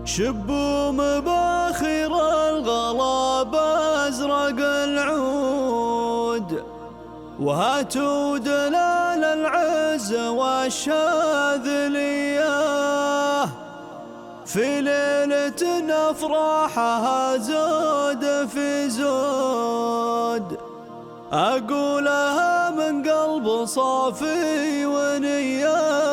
شبوا مباخر الغلا بازرق العود، وهاتوا دلال العز والشاذلية، في ليلة أفراحها زود في زود، أقولها من قلب صافي ونية.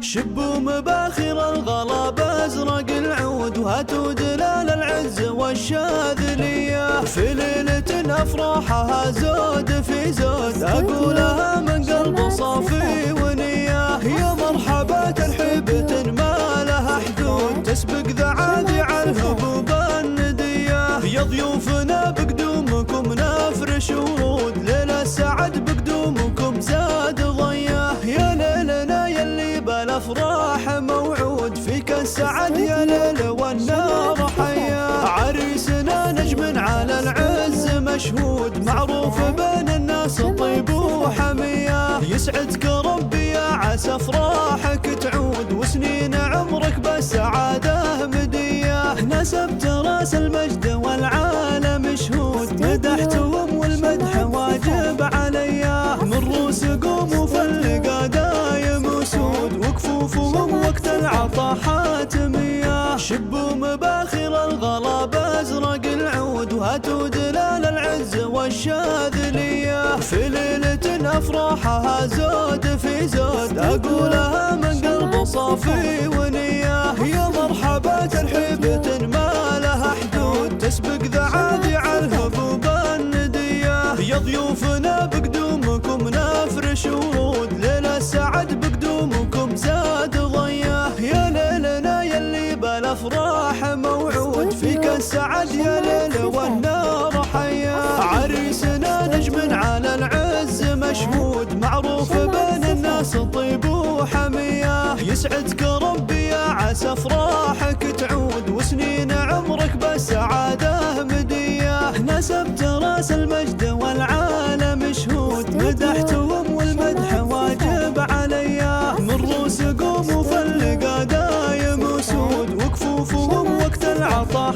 شبوا مباخر الغلا بازرق العود، وهاتوا دلال العز والشاذلية، في ليلة أفراحها زود في زود، أقولها من قلب صافي ونية. يا مرحبا ترحيبة ما لها حدود، تسبق ذعاذع الهبوب الندية. يا ضيوفنا بقدومكم نفرش ورود، ليلة سعد بقدومكم زاد ضياه. يا ليلنا يلي بالافراح موعود، فيك السعد يا ليل والنار حياه. عريسنا نجم على العز مشهود، معروف بين الناس طيب وحميه. يسعدك ربي يا عسى افراحك تعود، وسنين عمرك بالسعاده مديه. نسبت راس المجد والعالم شهود، مدحتهم والمدح واجب عليا. من روس قوم فاللقا دايم وسود، وكفوفهم وقت العطا حاتمية. شبوا مباخر الغلا بازرق العود، وهاتوا دلال العز والشاذلية، في ليلة أفراحها زود في زود، أقولها من قلب صافي ونية. يا مرحبا ترحيبة ما لها حدود، تسبق ذعاذع الهبوب الندية. يا ضيوفنا بقدومكم نفرش ورود، ليلة سعد بقدومكم زاد ضياه. يا ليلنا يلي بالافراح موعود، فيك السعد يا ليل والنار حياه. عريسنا نجم على العز مشهود، معروف بين الناس طيب وحميه. يسعدك ربي يا عسى افراحك تعود، وسنين عمرك بالسعاده مديه. نسبت راس المجد والعالم شهود، مدحتهم والمدح واجب عليا. من روس قوم فاللقا دايم وسود، وكفوفهم وقت العطا